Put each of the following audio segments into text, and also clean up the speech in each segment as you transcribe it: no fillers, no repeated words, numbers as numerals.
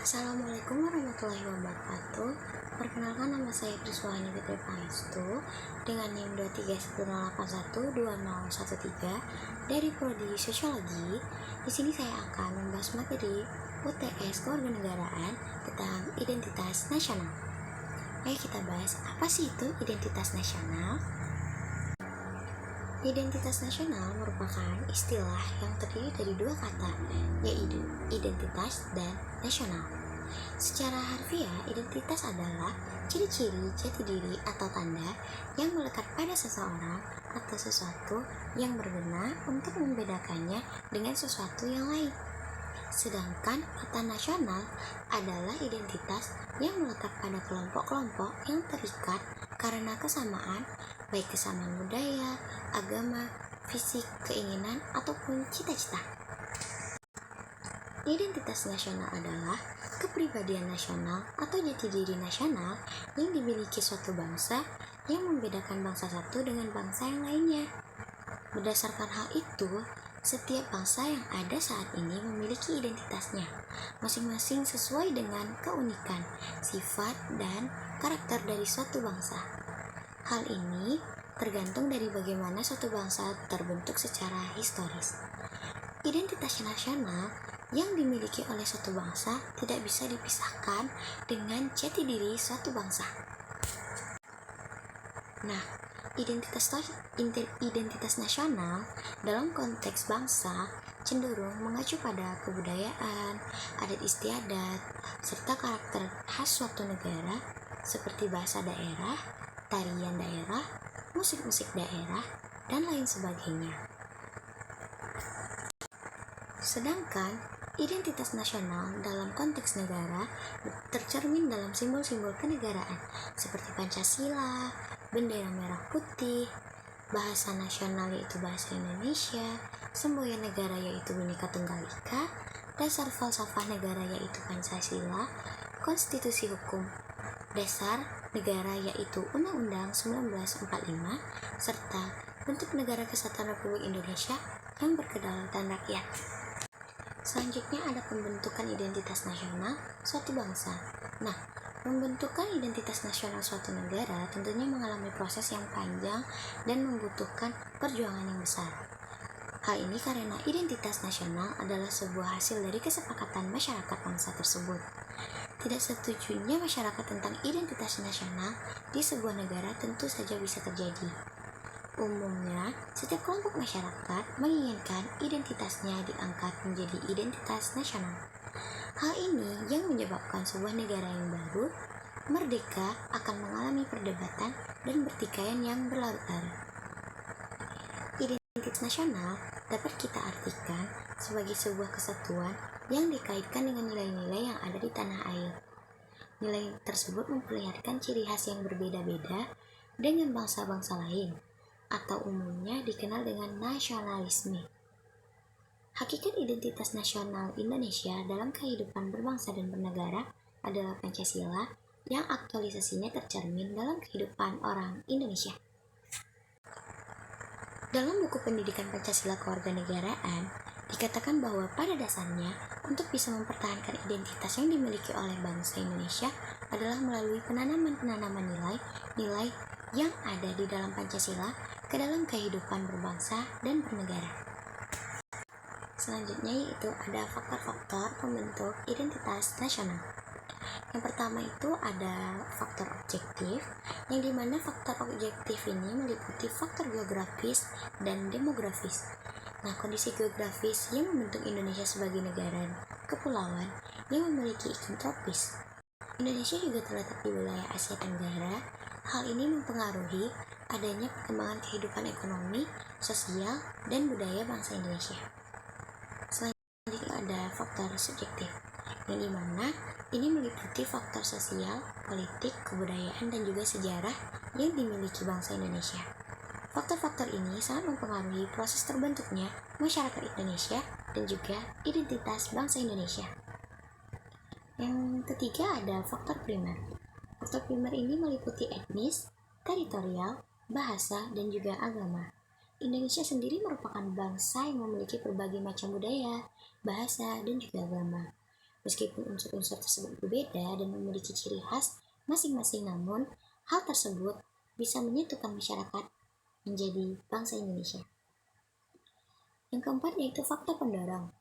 Assalamualaikum warahmatullahi wabarakatuh. Perkenalkan, nama saya Priswani Fitri Pangestu dengan NIM 23108120113 dari Prodi Sosiologi. Di sini saya akan membahas materi UTS Kewarganegaraan tentang identitas nasional. Ayo kita bahas, apa sih itu identitas nasional? Identitas nasional merupakan istilah yang terdiri dari dua kata, yaitu identitas dan nasional. Secara harfiah, identitas adalah ciri-ciri jati diri atau tanda yang melekat pada seseorang atau sesuatu yang berguna untuk membedakannya dengan sesuatu yang lain. Sedangkan kata nasional adalah identitas yang melekat pada kelompok-kelompok yang terikat karena kesamaan, baik kesamaan budaya, agama, fisik, keinginan, ataupun cita-cita. Identitas nasional adalah kepribadian nasional atau jati diri nasional yang dimiliki suatu bangsa yang membedakan bangsa satu dengan bangsa yang lainnya. Berdasarkan hal itu, setiap bangsa yang ada saat ini memiliki identitasnya, masing-masing sesuai dengan keunikan, sifat, dan karakter dari suatu bangsa. Hal ini tergantung dari bagaimana suatu bangsa terbentuk secara historis. Identitas nasional yang dimiliki oleh suatu bangsa tidak bisa dipisahkan dengan jati diri suatu bangsa. Nah, identitas nasional dalam konteks bangsa cenderung mengacu pada kebudayaan, adat istiadat, serta karakter khas suatu negara seperti bahasa daerah, tarian daerah, musik-musik daerah, dan lain sebagainya. Sedangkan identitas nasional dalam konteks negara tercermin dalam simbol-simbol kenegaraan seperti Pancasila, bendera merah putih, bahasa nasional yaitu bahasa Indonesia, semboyan negara yaitu Bhinneka Tunggal Ika, dasar falsafah negara yaitu Pancasila, konstitusi hukum dasar negara yaitu Undang-Undang 1945, serta bentuk negara kesatuan Republik Indonesia yang berkedaulatan rakyat. Selanjutnya ada pembentukan identitas nasional suatu bangsa. Nah, pembentukan identitas nasional suatu negara tentunya mengalami proses yang panjang dan membutuhkan perjuangan yang besar. Hal ini karena identitas nasional adalah sebuah hasil dari kesepakatan masyarakat bangsa tersebut. Tidak setujunya masyarakat tentang identitas nasional di sebuah negara tentu saja bisa terjadi. Umumnya, setiap kelompok masyarakat menginginkan identitasnya diangkat menjadi identitas nasional. Hal ini yang menyebabkan sebuah negara yang baru merdeka akan mengalami perdebatan dan pertikaian yang berlarut-larut. Identitas nasional dapat kita artikan sebagai sebuah kesatuan yang dikaitkan dengan nilai-nilai yang ada di tanah air. Nilai tersebut memperlihatkan ciri khas yang berbeda-beda dengan bangsa-bangsa lain, atau umumnya dikenal dengan nasionalisme. Hakikat identitas nasional Indonesia dalam kehidupan berbangsa dan bernegara adalah Pancasila yang aktualisasinya tercermin dalam kehidupan orang Indonesia. Dalam buku pendidikan Pancasila Kewarganegaraan, dikatakan bahwa pada dasarnya untuk bisa mempertahankan identitas yang dimiliki oleh bangsa Indonesia adalah melalui penanaman nilai-nilai yang ada di dalam Pancasila ke dalam kehidupan berbangsa dan bernegara. Selanjutnya yaitu ada faktor-faktor pembentuk identitas nasional. Yang pertama itu ada faktor objektif, yang dimana faktor objektif ini meliputi faktor geografis dan demografis. Nah, kondisi geografis yang membentuk Indonesia sebagai negara kepulauan yang memiliki iklim tropis. Indonesia juga terletak di wilayah Asia Tenggara. Hal ini mempengaruhi adanya perkembangan kehidupan ekonomi, sosial, dan budaya bangsa Indonesia. Selanjutnya ada faktor subjektif, yang dimana ini meliputi faktor sosial, politik, kebudayaan, dan juga sejarah yang dimiliki bangsa Indonesia. Faktor-faktor ini sangat mempengaruhi proses terbentuknya masyarakat Indonesia dan juga identitas bangsa Indonesia. Yang ketiga ada faktor primer. Faktor primer ini meliputi etnis, teritorial, bahasa, dan juga agama. Indonesia sendiri merupakan bangsa yang memiliki berbagai macam budaya, bahasa, dan juga agama. Meskipun unsur-unsur tersebut berbeda dan memiliki ciri khas masing-masing, namun hal tersebut bisa menyatukan masyarakat menjadi bangsa Indonesia. Yang keempat yaitu faktor pendorong.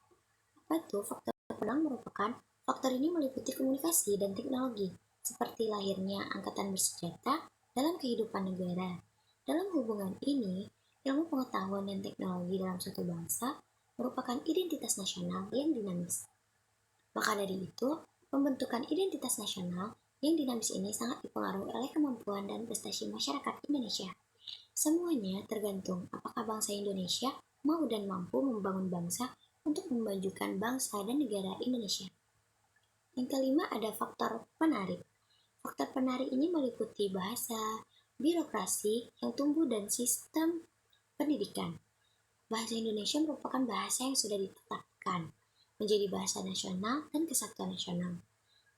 Apa itu faktor pendorong? Merupakan faktor ini meliputi komunikasi dan teknologi, seperti lahirnya angkatan bersenjata dalam kehidupan negara. Dalam hubungan ini, ilmu pengetahuan dan teknologi dalam suatu bangsa merupakan identitas nasional yang dinamis. Maka dari itu, pembentukan identitas nasional yang dinamis ini sangat dipengaruhi oleh kemampuan dan prestasi masyarakat Indonesia. Semuanya tergantung apakah bangsa Indonesia mau dan mampu membangun bangsa untuk memajukan bangsa dan negara Indonesia. Yang kelima ada faktor penarik. Faktor penarik ini meliputi bahasa, birokrasi yang tumbuh dan sistem pendidikan. Bahasa Indonesia merupakan bahasa yang sudah ditetapkan menjadi bahasa nasional dan kesatuan nasional.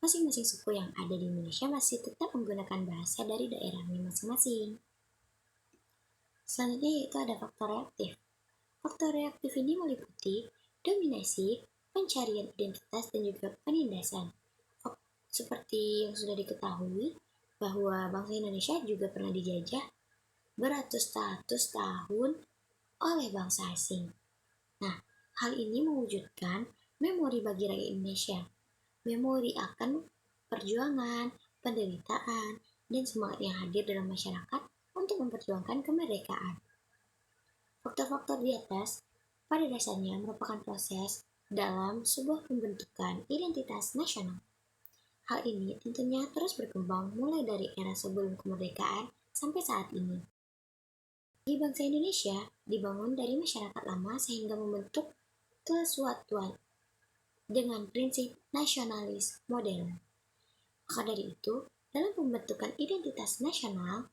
Masing-masing suku yang ada di Indonesia masih tetap menggunakan bahasa dari daerahnya masing-masing. Selanjutnya yaitu ada faktor reaktif. Faktor reaktif ini meliputi dominasi, pencarian identitas, dan juga penindasan. Seperti yang sudah diketahui, bahwa bangsa Indonesia juga pernah dijajah beratus-ratus tahun oleh bangsa asing. Nah, hal ini mewujudkan memori bagi rakyat Indonesia. Memori akan perjuangan, penderitaan, dan semangat yang hadir dalam masyarakat untuk memperjuangkan kemerdekaan. Faktor-faktor di atas pada dasarnya merupakan proses dalam sebuah pembentukan identitas nasional. Hal ini tentunya terus berkembang mulai dari era sebelum kemerdekaan sampai saat ini. Di bangsa Indonesia dibangun dari masyarakat lama sehingga membentuk kesatuan dengan prinsip nasionalis modern. Maka dari itu, dalam pembentukan identitas nasional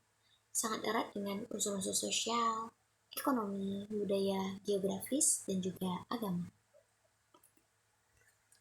sangat erat dengan unsur-unsur sosial, ekonomi, budaya, geografis, dan juga agama.